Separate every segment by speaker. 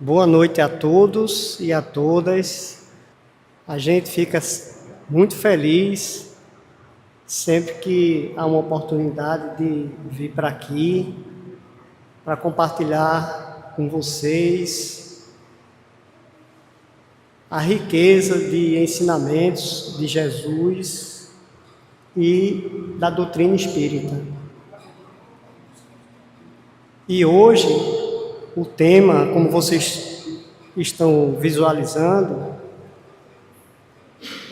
Speaker 1: Boa noite a todos e a todas. A gente fica muito feliz sempre que há uma oportunidade de vir para aqui, para compartilhar com vocês a riqueza de ensinamentos de Jesus e da doutrina espírita. E hoje, o tema, como vocês estão visualizando,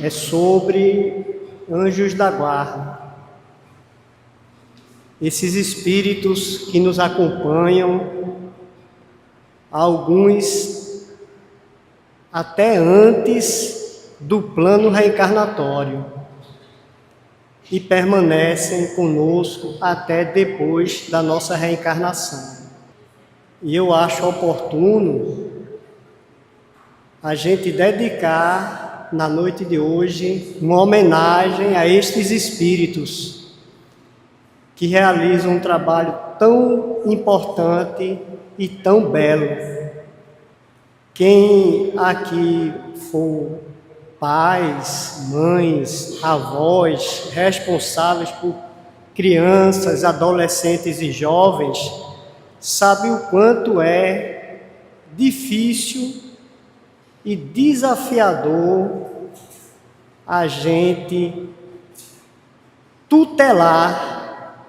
Speaker 1: é sobre anjos da guarda. Esses espíritos que nos acompanham, alguns até antes do plano reencarnatório, e permanecem conosco até depois da nossa reencarnação. E eu acho oportuno a gente dedicar, na noite de hoje, uma homenagem a estes espíritos que realizam um trabalho tão importante e tão belo. Quem aqui for pais, mães, avós, responsáveis por crianças, adolescentes e jovens, sabe o quanto é difícil e desafiador a gente tutelar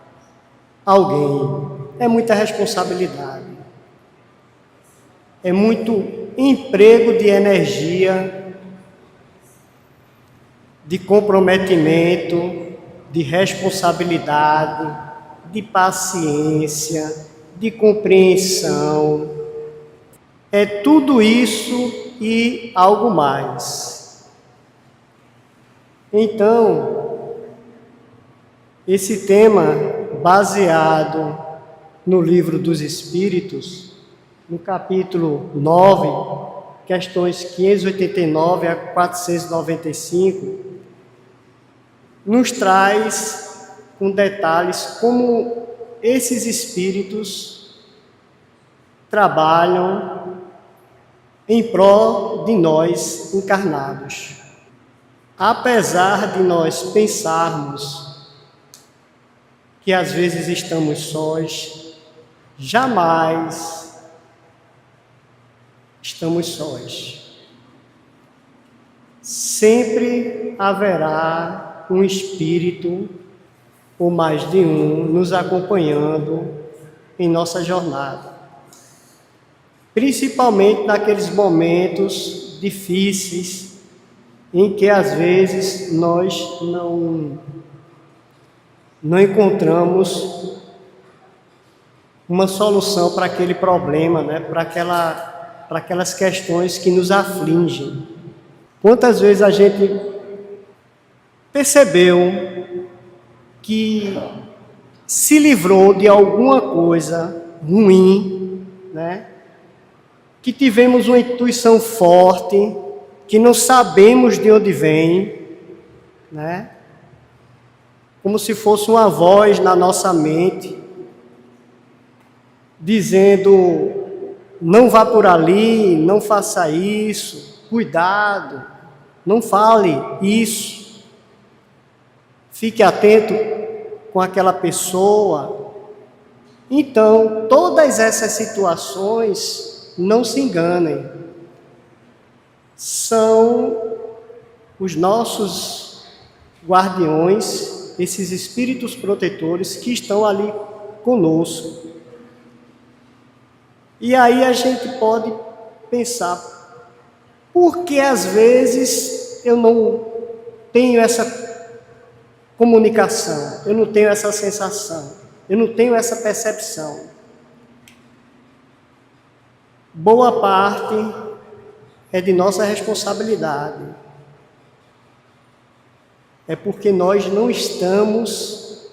Speaker 1: alguém. É muita responsabilidade. É muito emprego de energia, de comprometimento, de responsabilidade, de paciência, de compreensão. É tudo isso e algo mais. Então, esse tema, baseado no Livro dos Espíritos, no capítulo 9, questões 589 a 495, nos traz com detalhes como esses espíritos trabalham em prol de nós encarnados. Apesar de nós pensarmos que às vezes estamos sós, jamais estamos sós. Sempre haverá um espírito, ou mais de um, nos acompanhando em nossa jornada. Principalmente naqueles momentos difíceis em que às vezes nós não encontramos uma solução para aquele problema, né? para aquelas questões que nos afligem. Quantas vezes a gente percebeu que se livrou de alguma coisa ruim, né? Que tivemos uma intuição forte, que não sabemos de onde vem, né? Como se fosse uma voz na nossa mente, dizendo: não vá por ali, não faça isso, cuidado, não fale isso. Fique atento com aquela pessoa. Então, todas essas situações, não se enganem, são os nossos guardiões, esses espíritos protetores que estão ali conosco. E aí a gente pode pensar, por que às vezes eu não tenho essa comunicação, eu não tenho essa sensação, eu não tenho essa percepção? Boa parte é de nossa responsabilidade. É porque nós não estamos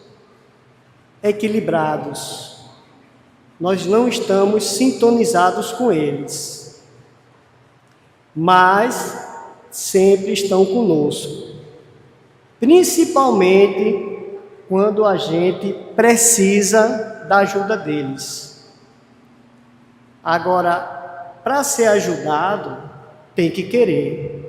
Speaker 1: equilibrados, nós não estamos sintonizados com eles, mas sempre estão conosco. Principalmente quando a gente precisa da ajuda deles. Agora, para ser ajudado, tem que querer.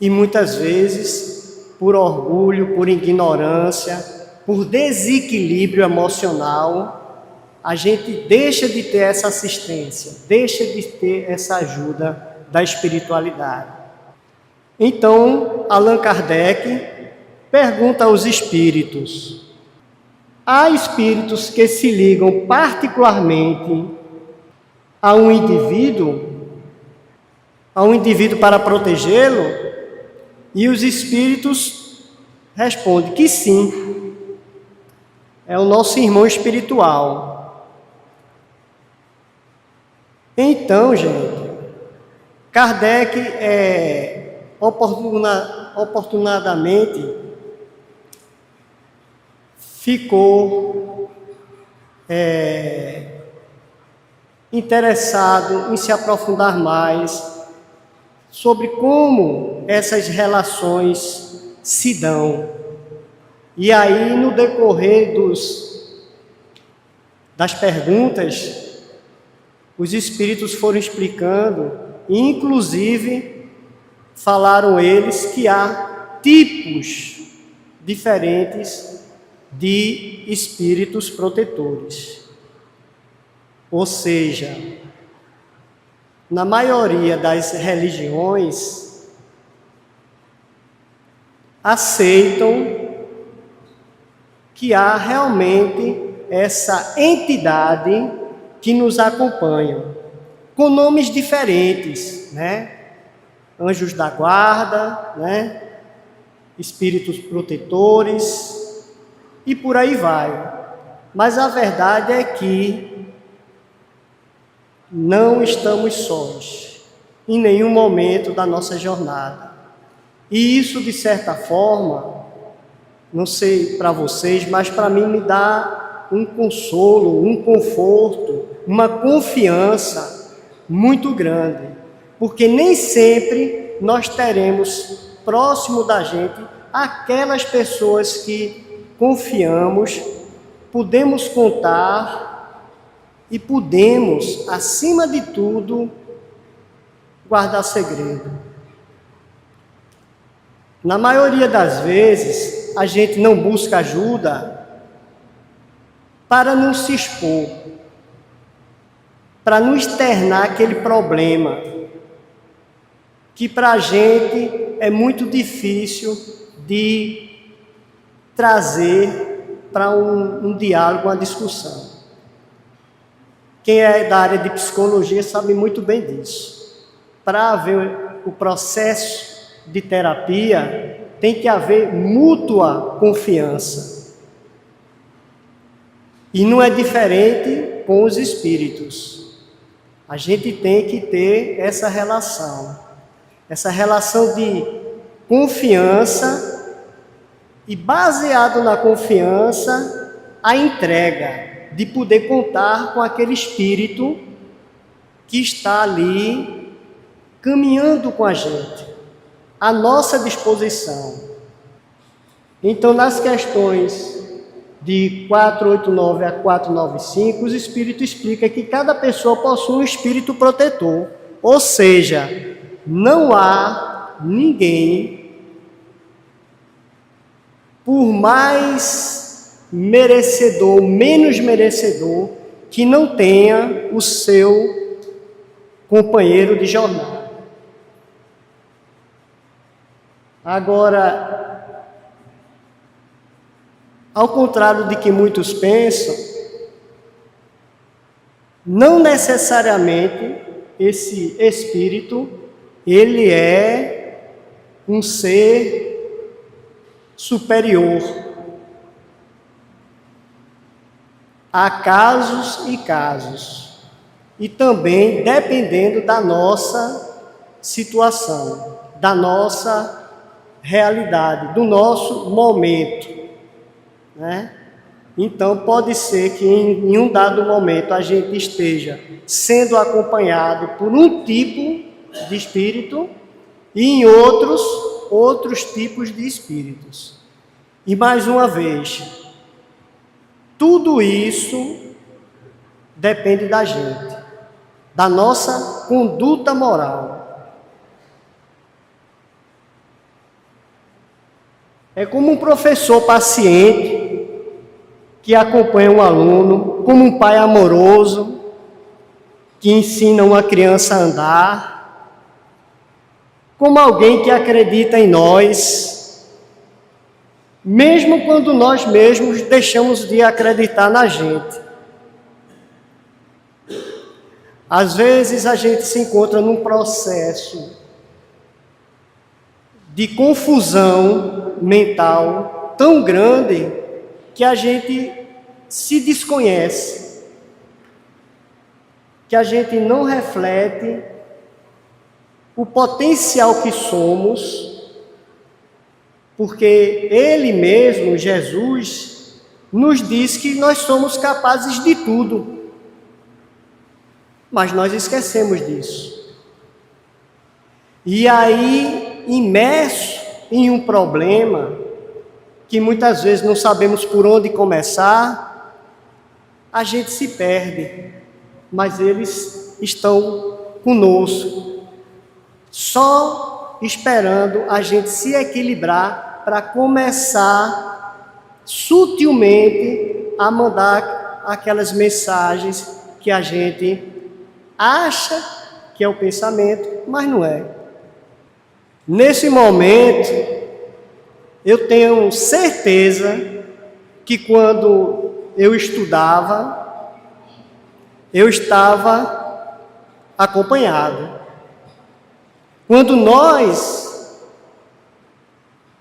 Speaker 1: E muitas vezes, por orgulho, por ignorância, por desequilíbrio emocional, a gente deixa de ter essa assistência, deixa de ter essa ajuda da espiritualidade. Então, Allan Kardec pergunta aos espíritos: há espíritos que se ligam particularmente a um indivíduo para protegê-lo? E os espíritos respondem que sim, é o nosso irmão espiritual. Então, gente, Kardec oportunadamente ficou interessado em se aprofundar mais sobre como essas relações se dão. E aí, no decorrer das perguntas, os espíritos foram explicando, e inclusive falaram eles que há tipos diferentes de espíritos protetores. Ou seja, na maioria das religiões, aceitam que há realmente essa entidade que nos acompanha, com nomes diferentes, né? Anjos da guarda, né? Espíritos protetores, e por aí vai. Mas a verdade é que não estamos sós, em nenhum momento da nossa jornada. E isso, de certa forma, não sei para vocês, mas para mim me dá um consolo, um conforto, uma confiança muito grande, porque nem sempre nós teremos próximo da gente aquelas pessoas que confiamos, podemos contar e podemos, acima de tudo, guardar segredo. Na maioria das vezes, a gente não busca ajuda para não se expor, para não externar aquele problema que para a gente é muito difícil de trazer para um diálogo, uma discussão. Quem é da área de psicologia sabe muito bem disso. Para haver o processo de terapia, tem que haver mútua confiança. E não é diferente com os espíritos. A gente tem que ter essa relação de confiança, e baseado na confiança, a entrega, de poder contar com aquele espírito que está ali caminhando com a gente, à nossa disposição. Então, nas questões de 489 a 495, os espíritos explicam que cada pessoa possui um espírito protetor, ou seja, não há ninguém, por mais merecedor, menos merecedor, que não tenha o seu companheiro de jornada. Agora, ao contrário de que muitos pensam, não necessariamente esse espírito, ele é um ser superior. Há casos e casos, e também dependendo da nossa situação, da nossa realidade, do nosso momento, né? Então, pode ser que em um dado momento a gente esteja sendo acompanhado por um tipo de espírito e em outros tipos de espíritos. E mais uma vez, tudo isso depende da gente. da nossa conduta moral. É como um professor paciente que acompanha um aluno, como um pai amoroso que ensina uma criança a andar, como alguém que acredita em nós, mesmo quando nós mesmos deixamos de acreditar na gente. Às vezes a gente se encontra num processo de confusão mental tão grande que a gente se desconhece, que a gente não reflete o potencial que somos, porque Ele mesmo, Jesus, nos diz que nós somos capazes de tudo, mas nós esquecemos disso. E aí, imerso em um problema, que muitas vezes não sabemos por onde começar, a gente se perde, mas eles estão conosco, só esperando a gente se equilibrar para começar sutilmente a mandar aquelas mensagens que a gente acha que é o pensamento, mas não é. Nesse momento, eu tenho certeza que quando eu estudava, eu estava acompanhado. Quando nós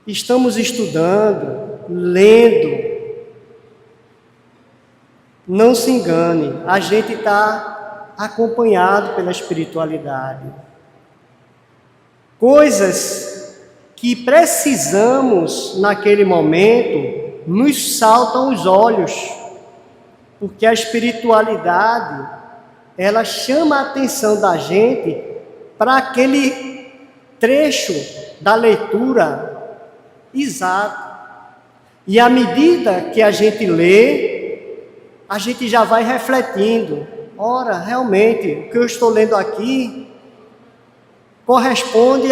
Speaker 1: estamos estudando, lendo, não se engane, a gente está acompanhado pela espiritualidade. Coisas que precisamos naquele momento nos saltam os olhos, porque a espiritualidade, ela chama a atenção da gente para aquele trecho da leitura exato. E à medida que a gente lê, a gente já vai refletindo. Ora, realmente, o que eu estou lendo aqui corresponde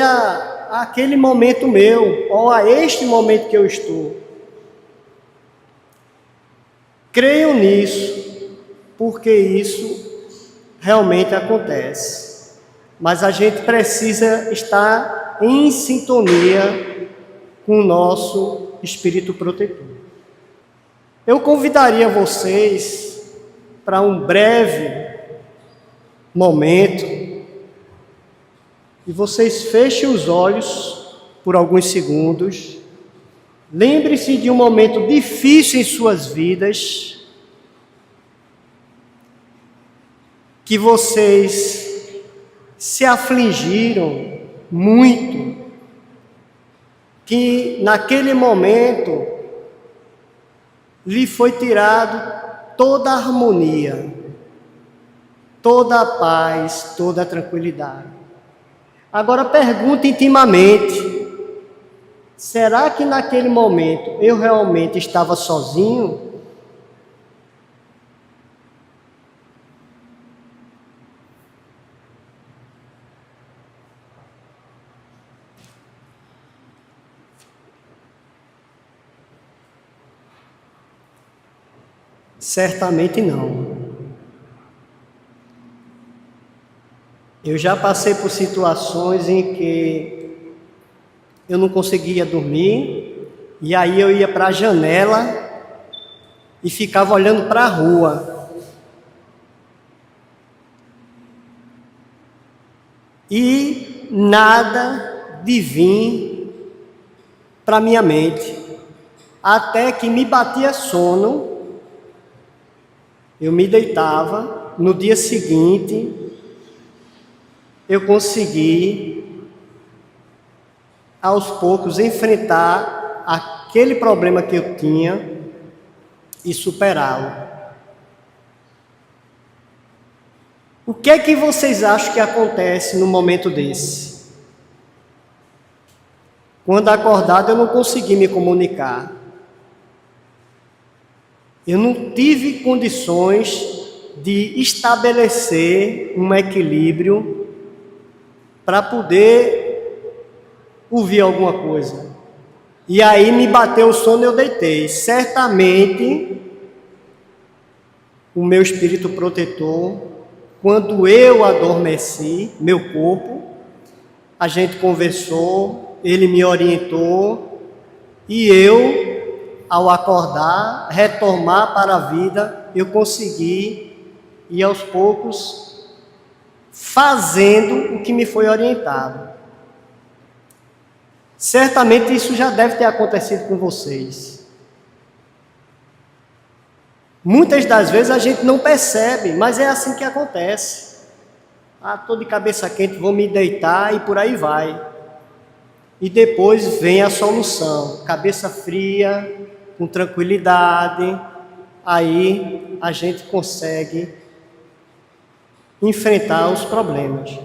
Speaker 1: àquele momento meu, ou a este momento que eu estou. Creio nisso, porque isso realmente acontece. Mas a gente precisa estar em sintonia com o nosso espírito protetor. Eu convidaria vocês para um breve momento e vocês fechem os olhos por alguns segundos. Lembre-se de um momento difícil em suas vidas, que vocês se afligiram muito, que naquele momento lhe foi tirado toda a harmonia, toda a paz, toda a tranquilidade. Agora pergunte intimamente: será que naquele momento eu realmente estava sozinho? Certamente não. Eu já passei por situações em que eu não conseguia dormir, e aí eu ia para a janela e ficava olhando para a rua. E nada de vir para minha mente, até que me batia sono, eu me deitava, no dia seguinte eu consegui, aos poucos, enfrentar aquele problema que eu tinha e superá-lo. O que é que vocês acham que acontece no momento desse? Quando acordado, eu não consegui me comunicar. Eu não tive condições de estabelecer um equilíbrio para poder ouvir alguma coisa. E aí me bateu o sono e eu deitei. Certamente, o meu espírito protetor, quando eu adormeci, meu corpo, a gente conversou, ele me orientou, e eu, ao acordar, retornar para a vida, eu consegui ir aos poucos fazendo o que me foi orientado. Certamente isso já deve ter acontecido com vocês. Muitas das vezes a gente não percebe, mas é assim que acontece. Estou de cabeça quente, vou me deitar e por aí vai. E depois vem a solução, cabeça fria, com tranquilidade, aí a gente consegue enfrentar os problemas.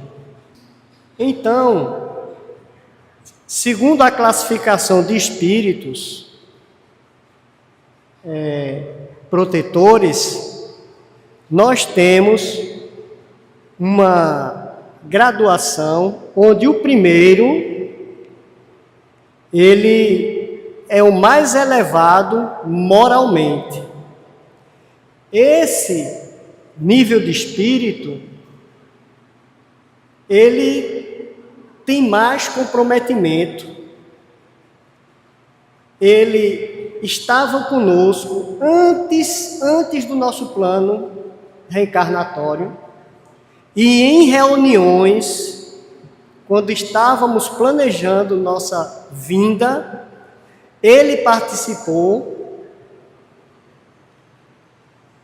Speaker 1: Então, segundo a classificação de espíritos protetores, nós temos uma graduação onde o primeiro, ele é o mais elevado moralmente. Esse nível de espírito, ele tem mais comprometimento. Ele estava conosco antes do nosso plano reencarnatório, e em reuniões, quando estávamos planejando nossa vinda, ele participou,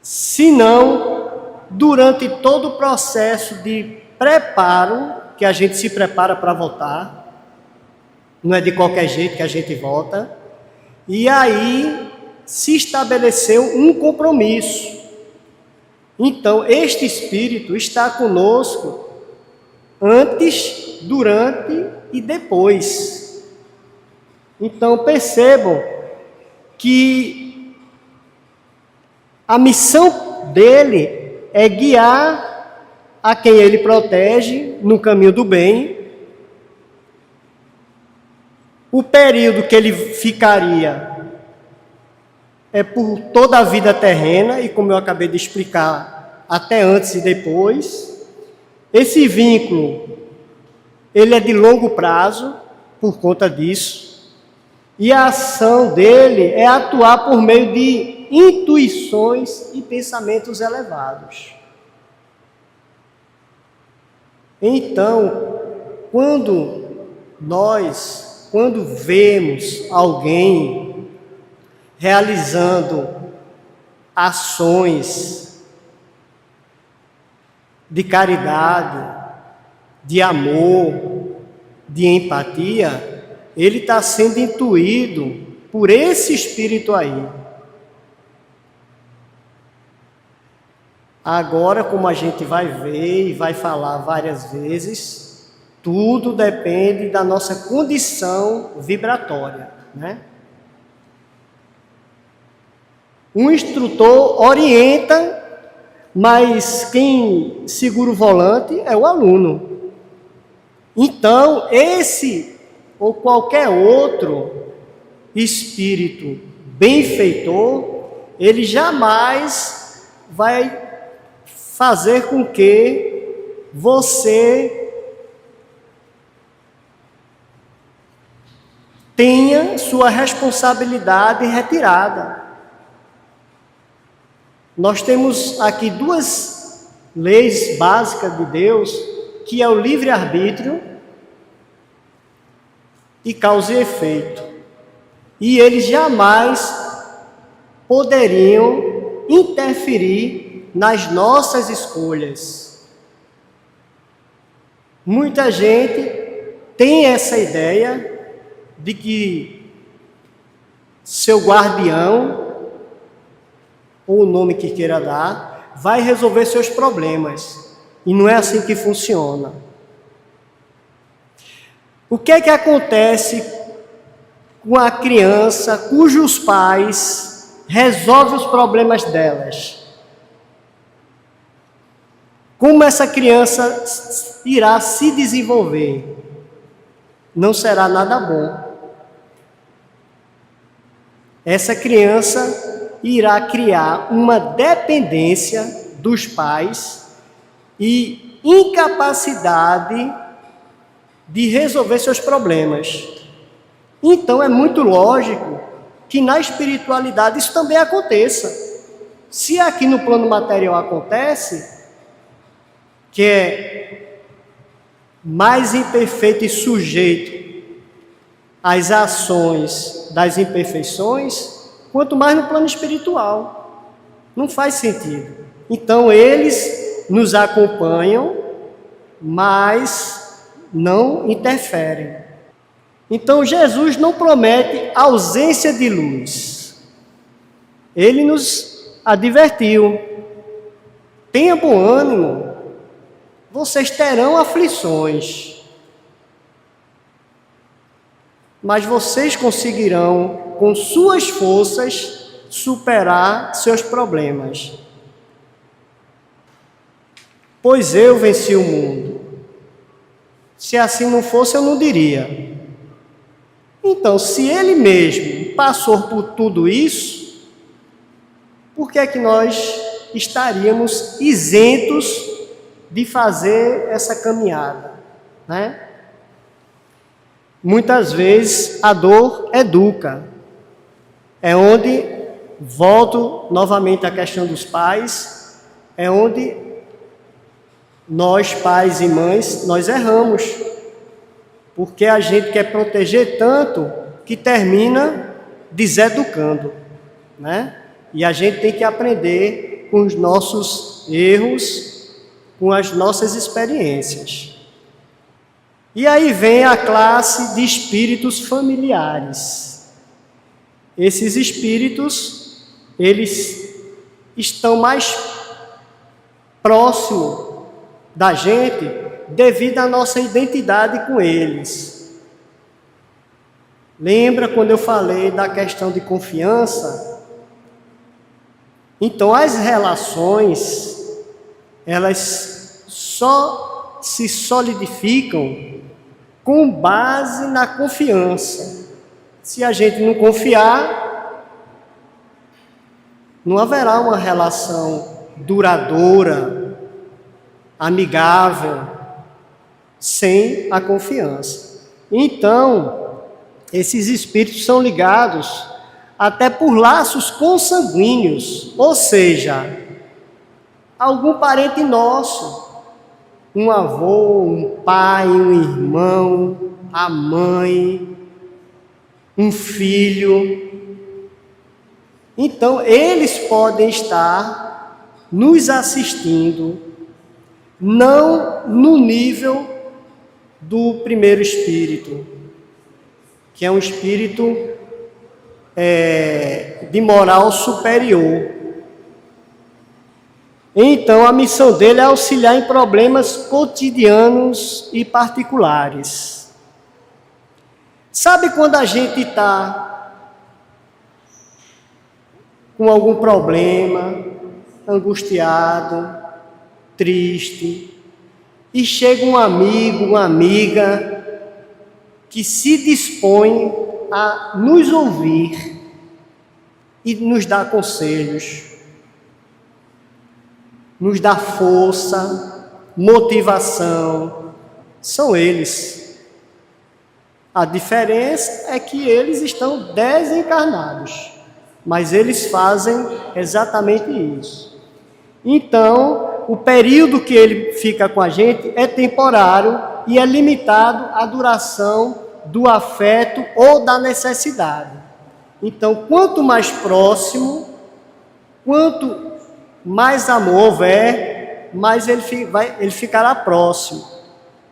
Speaker 1: se não durante todo o processo de preparo, que a gente se prepara para voltar, não é de qualquer jeito que a gente volta, e aí se estabeleceu um compromisso. Então, este Espírito está conosco antes, durante e depois. Então, percebam que a missão dele é guiar a quem ele protege no caminho do bem. O período que ele ficaria é por toda a vida terrena, e como eu acabei de explicar, até antes e depois. Esse vínculo, ele é de longo prazo, por conta disso, e a ação dele é atuar por meio de intuições e pensamentos elevados. Então, quando vemos alguém realizando ações de caridade, de amor, de empatia, ele está sendo intuído por esse espírito aí. Agora, como a gente vai ver e vai falar várias vezes, tudo depende da nossa condição vibratória, né? Um instrutor orienta, mas quem segura o volante é o aluno. Então, esse ou qualquer outro espírito benfeitor, ele jamais vai fazer com que você tenha sua responsabilidade retirada. Nós temos aqui duas leis básicas de Deus, que é o livre-arbítrio e causa e efeito. E eles jamais poderiam interferir nas nossas escolhas. Muita gente tem essa ideia de que seu guardião, ou o nome que queira dar, vai resolver seus problemas. E não é assim que funciona. O que é que acontece com a criança cujos pais resolvem os problemas delas? como essa criança irá se desenvolver? Não será nada bom. Essa criança irá criar uma dependência dos pais e incapacidade de resolver seus problemas. Então é muito lógico que na espiritualidade isso também aconteça. Se aqui no plano material acontece, que é mais imperfeito e sujeito às ações das imperfeições, quanto mais no plano espiritual. Não faz sentido. Então eles nos acompanham, mas não interferem. Então Jesus não promete ausência de luz. Ele nos advertiu: tenha bom ânimo, vocês terão aflições, mas vocês conseguirão, com suas forças, superar seus problemas. Pois eu venci o mundo. Se assim não fosse, eu não diria. Então, se ele mesmo passou por tudo isso, por que é que nós estaríamos isentos de fazer essa caminhada, né? Muitas vezes a dor educa. É onde, volto novamente à questão dos pais, é onde nós, pais e mães, nós erramos. Porque a gente quer proteger tanto que termina deseducando, né? E a gente tem que aprender com os nossos erros, com as nossas experiências. E aí vem a classe de espíritos familiares. Esses espíritos, eles estão mais próximos da gente devido à nossa identidade com eles. Lembra quando eu falei da questão de confiança? Então, as relações, elas só se solidificam com base na confiança. Se a gente não confiar, não haverá uma relação duradoura, amigável, sem a confiança. Então, esses espíritos são ligados até por laços consanguíneos, ou seja, algum parente nosso, um avô, um pai, um irmão, a mãe, um filho. Então, eles podem estar nos assistindo, não no nível do primeiro espírito, que é um espírito de moral superior. Então, a missão dele é auxiliar em problemas cotidianos e particulares. Sabe quando a gente está com algum problema, angustiado, triste, e chega um amigo, uma amiga, que se dispõe a nos ouvir e nos dar conselhos, nos dá força, motivação. São eles. A diferença é que eles estão desencarnados, mas eles fazem exatamente isso. Então, o período que ele fica com a gente é temporário e é limitado à duração do afeto ou da necessidade. Então, quanto mais próximo, quanto mais amor houver, mais ele ficará próximo.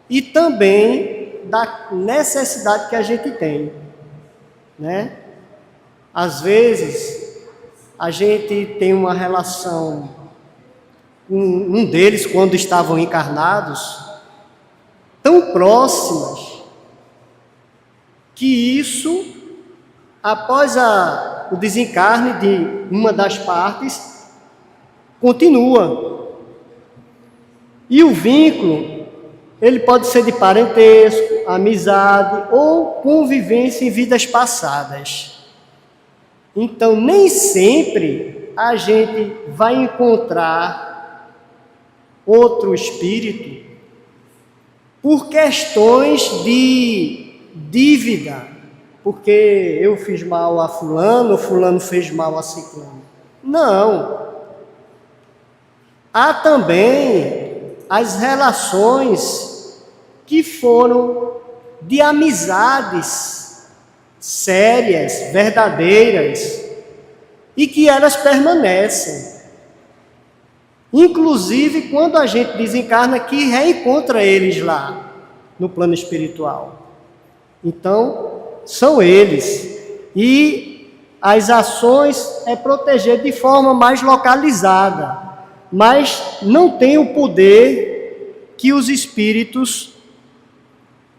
Speaker 1: E também da necessidade que a gente tem, né? Às vezes, a gente tem uma relação, um deles, quando estavam encarnados, tão próximas, que isso, após o desencarne de uma das partes, continua. E o vínculo, ele pode ser de parentesco, amizade ou convivência em vidas passadas. Então, nem sempre a gente vai encontrar outro espírito por questões de dívida, porque eu fiz mal a fulano, ou fulano fez mal a ciclano. Não. Há também as relações que foram de amizades sérias, verdadeiras, e que elas permanecem. Inclusive, quando a gente desencarna, que reencontra eles lá, no plano espiritual. Então, são eles. E as ações é proteger de forma mais localizada, mas não tem o poder que os espíritos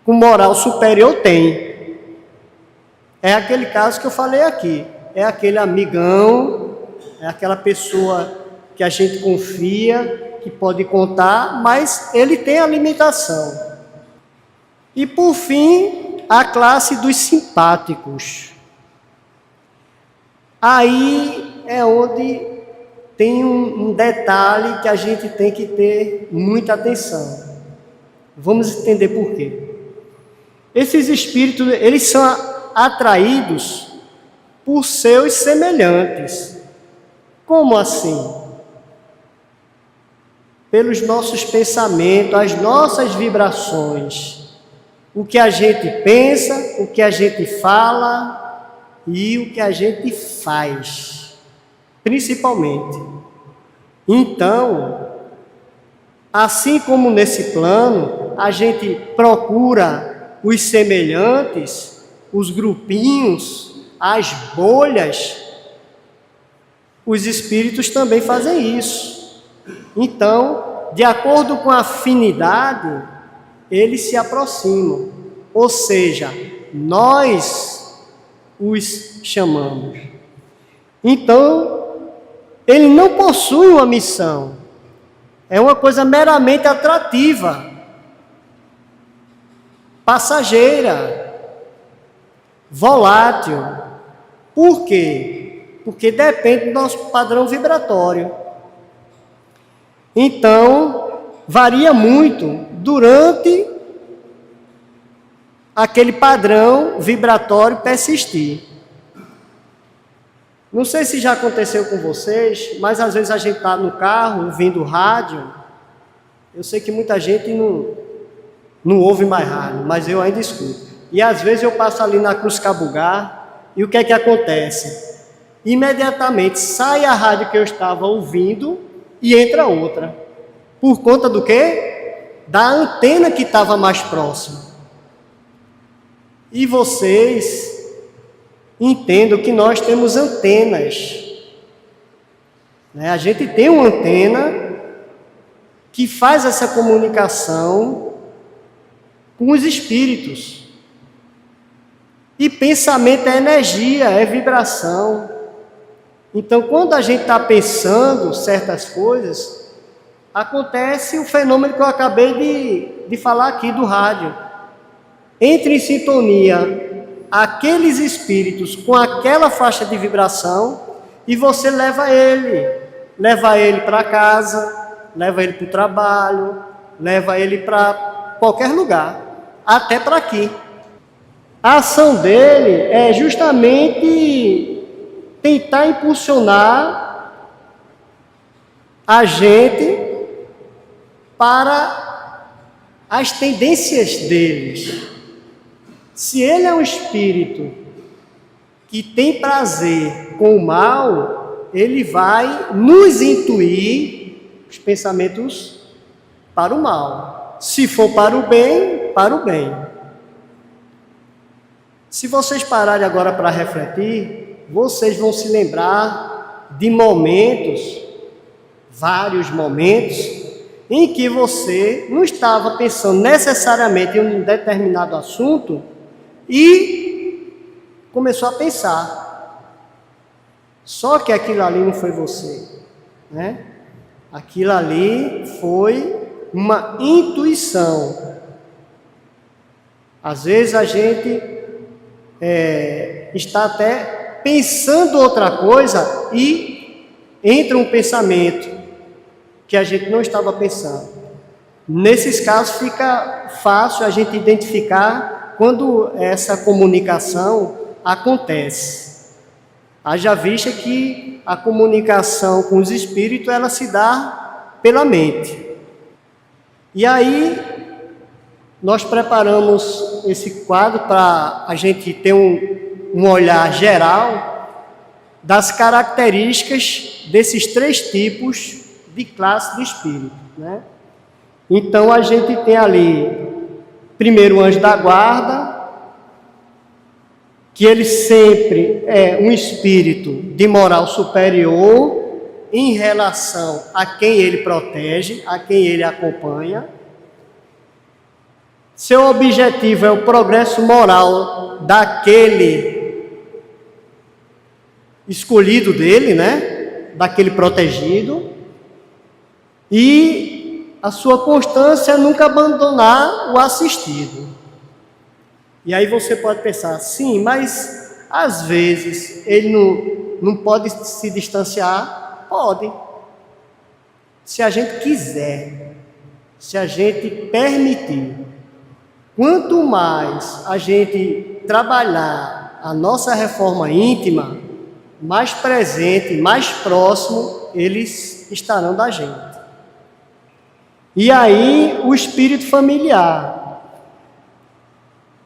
Speaker 1: com moral superior têm. É aquele caso que eu falei aqui. É aquele amigão, é aquela pessoa que a gente confia, que pode contar, mas ele tem a limitação. E por fim, a classe dos simpáticos. Aí é onde tem um detalhe que a gente tem que ter muita atenção. Vamos entender por quê. Esses espíritos, eles são atraídos por seus semelhantes. Como assim? Pelos nossos pensamentos, as nossas vibrações. O que a gente pensa, o que a gente fala e o que a gente faz, principalmente. Então, assim como nesse plano, a gente procura os semelhantes, os grupinhos, as bolhas, os espíritos também fazem isso. Então, de acordo com a afinidade, eles se aproximam. Ou seja, nós os chamamos. Então, ele não possui uma missão. É uma coisa meramente atrativa, passageira, volátil. Por quê? Porque depende do nosso padrão vibratório. Então, varia muito durante aquele padrão vibratório persistir. Não sei se já aconteceu com vocês, mas às vezes a gente está no carro, ouvindo rádio. Eu sei que muita gente não ouve mais rádio, mas eu ainda escuto. E às vezes eu passo ali na Cruz Cabugá, e o que é que acontece? Imediatamente sai a rádio que eu estava ouvindo e entra outra. Por conta do quê? Da antena que estava mais próxima. E vocês entendam que nós temos antenas. A gente tem uma antena que faz essa comunicação com os espíritos. E pensamento é energia, é vibração. Então, quando a gente está pensando certas coisas, acontece o fenômeno que eu acabei de falar aqui do rádio. Entra em sintonia aqueles espíritos com aquela faixa de vibração e você leva ele para casa, leva ele para o trabalho, leva ele para qualquer lugar, até para aqui. A ação dele é justamente tentar impulsionar a gente para as tendências deles. Se ele é um espírito que tem prazer com o mal, ele vai nos intuir os pensamentos para o mal. Se for para o bem, para o bem. Se vocês pararem agora para refletir, vocês vão se lembrar de momentos, vários momentos, em que você não estava pensando necessariamente em um determinado assunto e começou a pensar. Só que aquilo ali não foi você, né? Aquilo ali foi uma intuição. Às vezes a gente está até pensando outra coisa e entra um pensamento que a gente não estava pensando. Nesses casos fica fácil a gente identificar quando essa comunicação acontece. Haja vista que a comunicação com os espíritos, ela se dá pela mente. E aí, nós preparamos esse quadro para a gente ter um olhar geral das características desses 3 tipos de classe de espírito, né? Então, a gente tem ali, primeiro, o anjo da guarda, que ele sempre é um espírito de moral superior em relação a quem ele protege, a quem ele acompanha. Seu objetivo é o progresso moral daquele escolhido dele, né? Daquele protegido. E a sua constância é nunca abandonar o assistido. E aí você pode pensar, sim, mas às vezes ele não pode se distanciar? Pode. Se a gente quiser, se a gente permitir. Quanto mais a gente trabalhar a nossa reforma íntima, mais presente, mais próximo eles estarão da gente. E aí o espírito familiar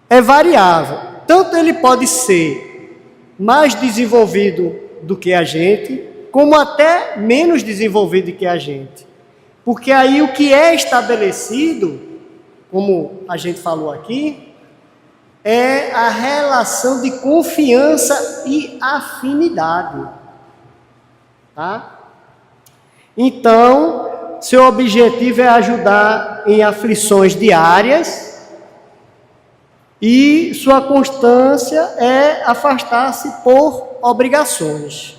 Speaker 1: é variável. Tanto ele pode ser mais desenvolvido do que a gente, como até menos desenvolvido do que a gente. Porque aí o que é estabelecido, como a gente falou aqui, é a relação de confiança e afinidade. Tá? Então, seu objetivo é ajudar em aflições diárias e sua constância é afastar-se por obrigações.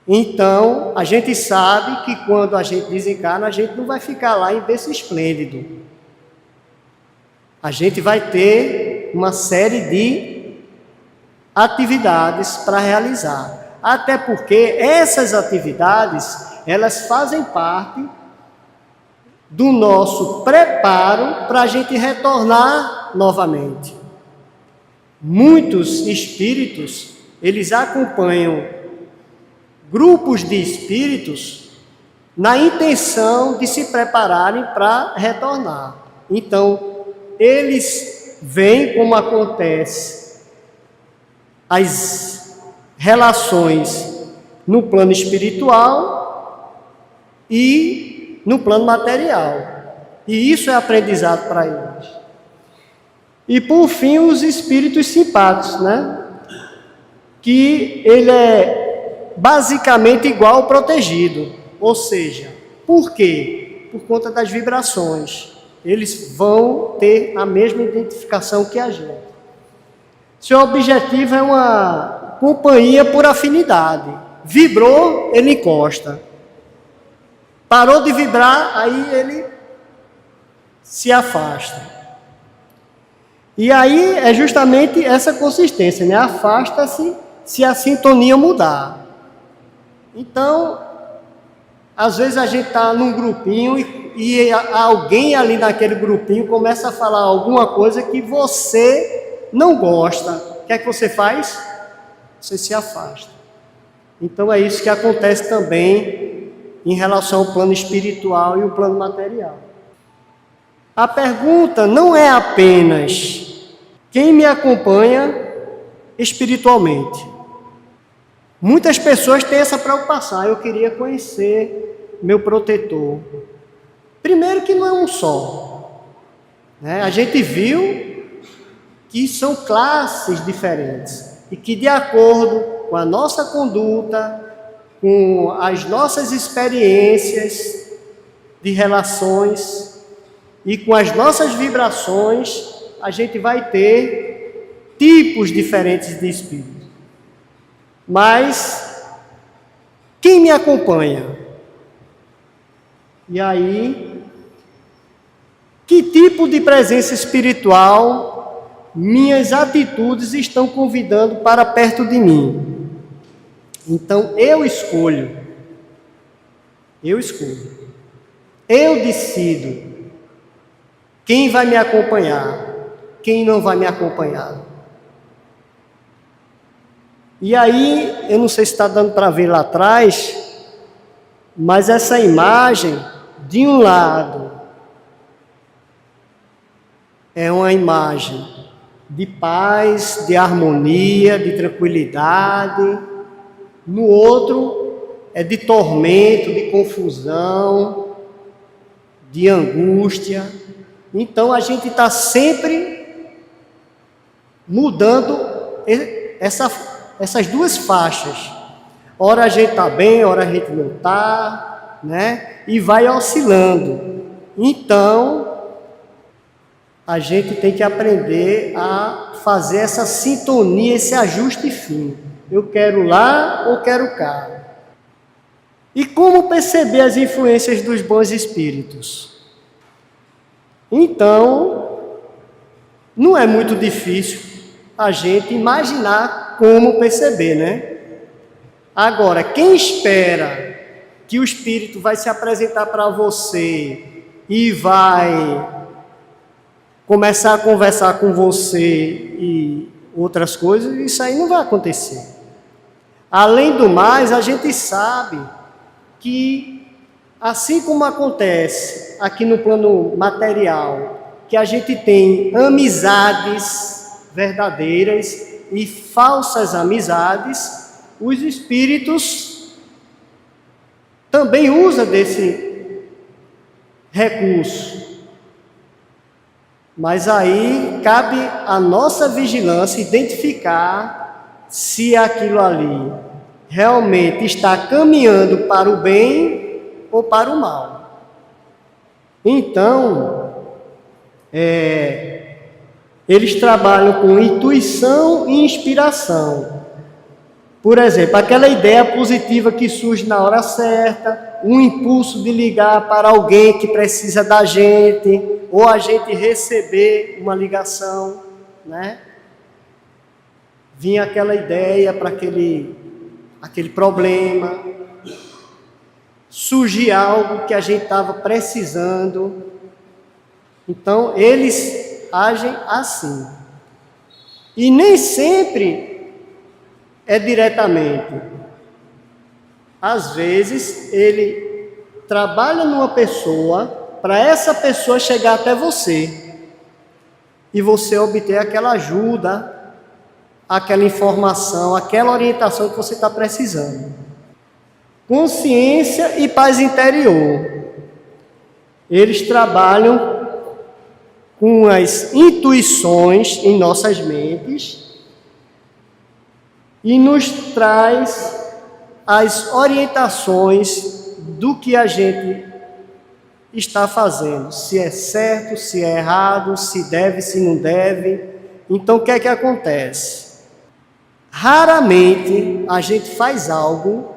Speaker 1: Então, a gente sabe que quando a gente desencarna, a gente não vai ficar lá em berço esplêndido. A gente vai ter uma série de atividades para realizar. Até porque essas atividades, elas fazem parte do nosso preparo para a gente retornar novamente. Muitos espíritos, eles acompanham grupos de espíritos na intenção de se prepararem para retornar. Então, eles veem como acontece as relações no plano espiritual e no plano material. E isso é aprendizado para eles. E por fim, os espíritos simpáticos, né? Que ele é basicamente igual ao protegido. Ou seja, por quê? Por conta das vibrações. Eles vão ter a mesma identificação que a gente. Seu objetivo é uma companhia por afinidade. Vibrou, ele encosta. Parou de vibrar, aí ele se afasta. E aí é justamente essa consistência, né? Afasta-se se a sintonia mudar. Então, às vezes a gente está num grupinho e alguém ali naquele grupinho começa a falar alguma coisa que você não gosta. O que é que você faz? Você se afasta. Então é isso que acontece também em relação ao plano espiritual e o plano material. A pergunta não é apenas quem me acompanha espiritualmente. Muitas pessoas têm essa preocupação. Eu queria conhecer meu protetor. Primeiro que não é um só. Né? A gente viu que são classes diferentes. E que de acordo com a nossa conduta, com as nossas experiências de relações e com as nossas vibrações, a gente vai ter tipos diferentes de espírito. Mas quem me acompanha? E aí Que tipo de presença espiritual minhas atitudes estão convidando para perto de mim? Então eu escolho, eu decido quem vai me acompanhar, quem não vai me acompanhar. E aí, eu não sei se está dando para ver lá atrás, mas essa imagem, de um lado, é uma imagem de paz, de harmonia, de tranquilidade. No outro, é de tormento, de confusão, de angústia. Então, a gente está sempre mudando essas duas faixas. Ora a gente está bem, ora a gente não está, né? E vai oscilando. Então, a gente tem que aprender a fazer essa sintonia, esse ajuste fino. Eu quero lá ou quero cá? E como perceber as influências dos bons espíritos? Então, não é muito difícil a gente imaginar como perceber, né? Agora, quem espera que o espírito vai se apresentar para você e vai começar a conversar com você e outras coisas, isso aí não vai acontecer. Além do mais, a gente sabe que, assim como acontece aqui no plano material, que a gente tem amizades verdadeiras e falsas amizades, os espíritos também usam desse recurso. Mas aí cabe a nossa vigilância identificar se aquilo ali realmente está caminhando para o bem ou para o mal. Então, eles trabalham com intuição e inspiração. Por exemplo, aquela ideia positiva que surge na hora certa, um impulso de ligar para alguém que precisa da gente, ou a gente receber uma ligação, né? Vinha aquela ideia para aquele problema, surgir algo que a gente estava precisando. Então, eles agem assim. E nem sempre é diretamente. Às vezes, ele trabalha numa pessoa para essa pessoa chegar até você e você obter aquela ajuda, aquela informação, aquela orientação que você está precisando. Consciência e paz interior. Eles trabalham com as intuições em nossas mentes e nos traz as orientações do que a gente está fazendo, se é certo, se é errado, se deve, se não deve. Então, o que é que acontece? Raramente a gente faz algo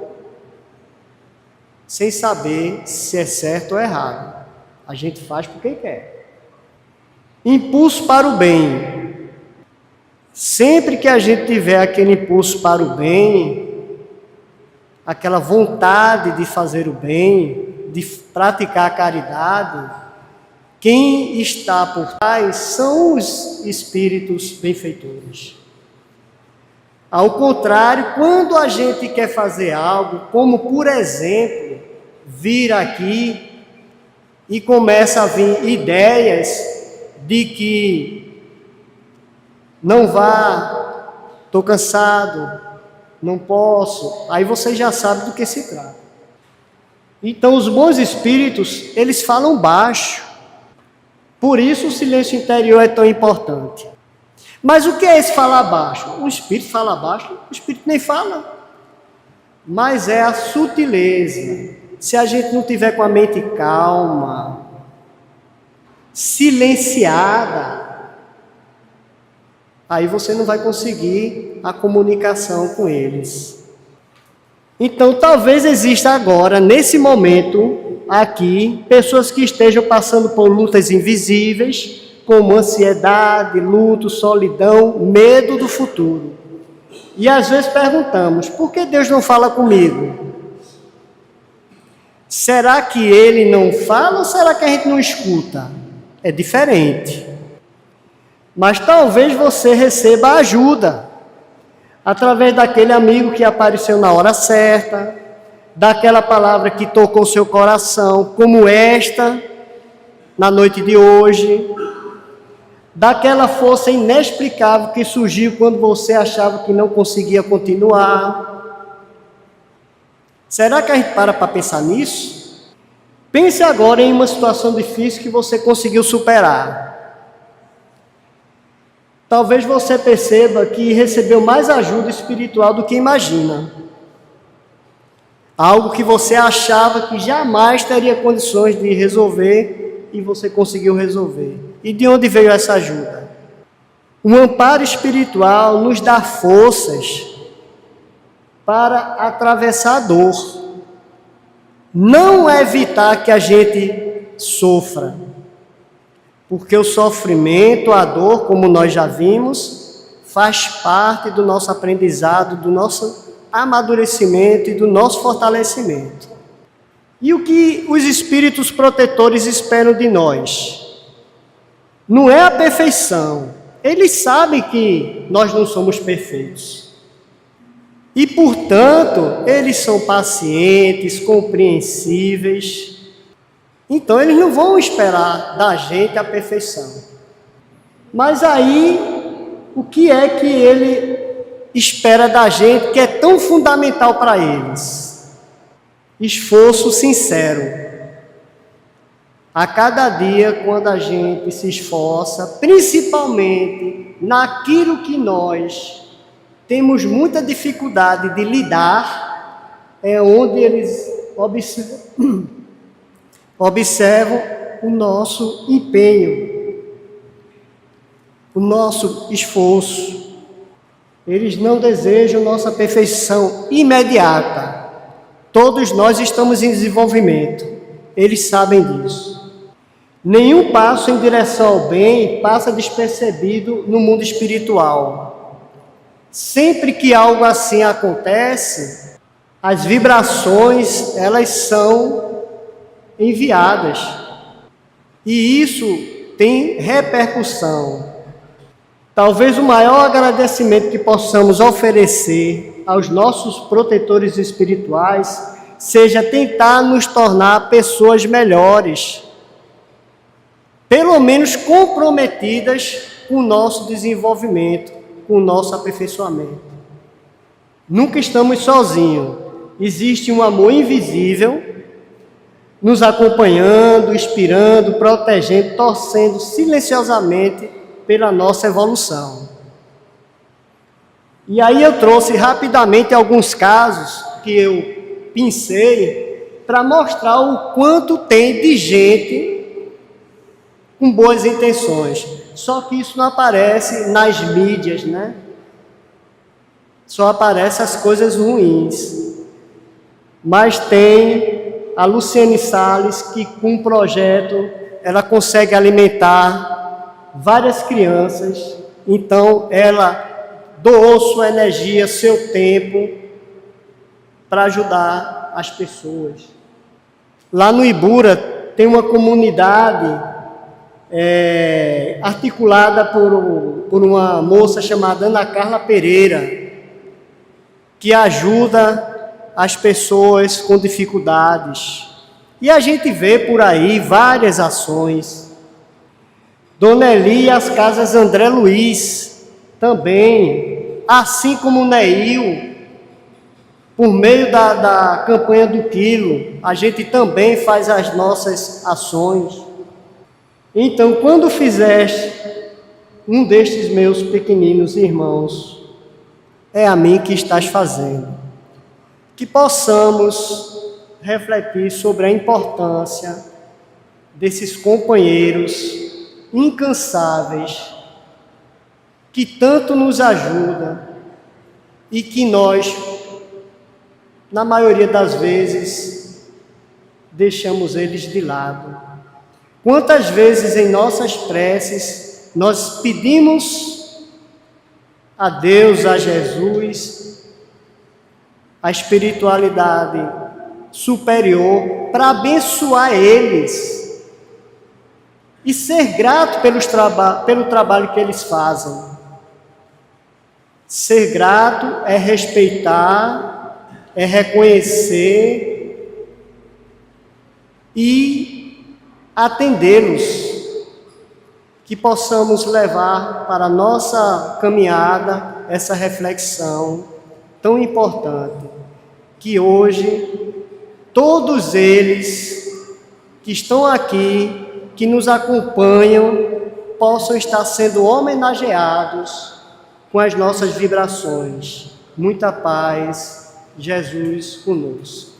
Speaker 1: sem saber se é certo ou errado. A gente faz porque quer. Impulso para o bem. Sempre que a gente tiver aquele impulso para o bem, aquela vontade de fazer o bem, de praticar a caridade, quem está por trás são os espíritos benfeitores. Ao contrário, quando a gente quer fazer algo, como por exemplo, vir aqui e começa a vir ideias de que não vá, estou cansado, não posso, aí você já sabe do que se trata. Então, os bons espíritos, eles falam baixo. Por isso, o silêncio interior é tão importante. Mas o que é esse falar baixo? O espírito fala baixo, o espírito nem fala. Mas é a sutileza. Se a gente não tiver com a mente calma, silenciada, aí você não vai conseguir a comunicação com eles. Então, talvez exista agora, nesse momento, aqui pessoas que estejam passando por lutas invisíveis, como ansiedade, luto, solidão, medo do futuro. E às vezes perguntamos, por que Deus não fala comigo? Será que Ele não fala ou será que a gente não escuta? É diferente. Mas talvez você receba ajuda através daquele amigo que apareceu na hora certa, daquela palavra que tocou seu coração, como esta, na noite de hoje, daquela força inexplicável que surgiu quando você achava que não conseguia continuar. Será que a gente para pensar nisso? Pense agora em uma situação difícil que você conseguiu superar. Talvez você perceba que recebeu mais ajuda espiritual do que imagina. Algo que você achava que jamais teria condições de resolver e você conseguiu resolver. E de onde veio essa ajuda? O amparo espiritual nos dá forças para atravessar a dor. Não evitar que a gente sofra. Porque o sofrimento, a dor, como nós já vimos, faz parte do nosso aprendizado, do nosso amadurecimento e do nosso fortalecimento. E o que os espíritos protetores esperam de nós? Não é a perfeição. Eles sabem que nós não somos perfeitos. E, portanto, eles são pacientes, compreensíveis. Então, eles não vão esperar da gente a perfeição. Mas aí, o que é que ele espera da gente que é tão fundamental para eles? Esforço sincero. A cada dia, quando a gente se esforça, principalmente naquilo que nós temos muita dificuldade de lidar, é onde eles observam o nosso empenho, o nosso esforço. Eles não desejam nossa perfeição imediata. Todos nós estamos em desenvolvimento. Eles sabem disso. Nenhum passo em direção ao bem passa despercebido no mundo espiritual. Sempre que algo assim acontece, as vibrações, elas são enviadas. E isso tem repercussão. Talvez o maior agradecimento que possamos oferecer aos nossos protetores espirituais seja tentar nos tornar pessoas melhores, pelo menos comprometidas com o nosso desenvolvimento, com o nosso aperfeiçoamento. Nunca estamos sozinhos. Existe um amor invisível nos acompanhando, inspirando, protegendo, torcendo silenciosamente pela nossa evolução. E aí eu trouxe rapidamente alguns casos que eu pincei para mostrar o quanto tem de gente com boas intenções. Só que isso não aparece nas mídias, né? Só aparece as coisas ruins. Mas tem a Luciane Salles, que com um projeto ela consegue alimentar várias crianças. Então ela doou sua energia, seu tempo para ajudar as pessoas. Lá no Ibura tem uma comunidade articulada por uma moça chamada Ana Carla Pereira, que ajuda as pessoas com dificuldades. E a gente vê por aí várias ações. Dona Eli e as Casas André Luiz também, assim como o Neil, por meio da campanha do quilo, a gente também faz as nossas ações. Então, quando fizeste um destes meus pequeninos irmãos, é a mim que estás fazendo. Que possamos refletir sobre a importância desses companheiros incansáveis que tanto nos ajudam e que nós, na maioria das vezes, deixamos eles de lado. Quantas vezes em nossas preces nós pedimos a Deus, a Jesus, a espiritualidade superior para abençoar eles e ser grato pelo trabalho que eles fazem. Ser grato é respeitar, é reconhecer e atendê-los. Que possamos levar para a nossa caminhada essa reflexão tão importante, que hoje todos eles que estão aqui, que nos acompanham, possam estar sendo homenageados com as nossas vibrações. Muita paz, Jesus conosco.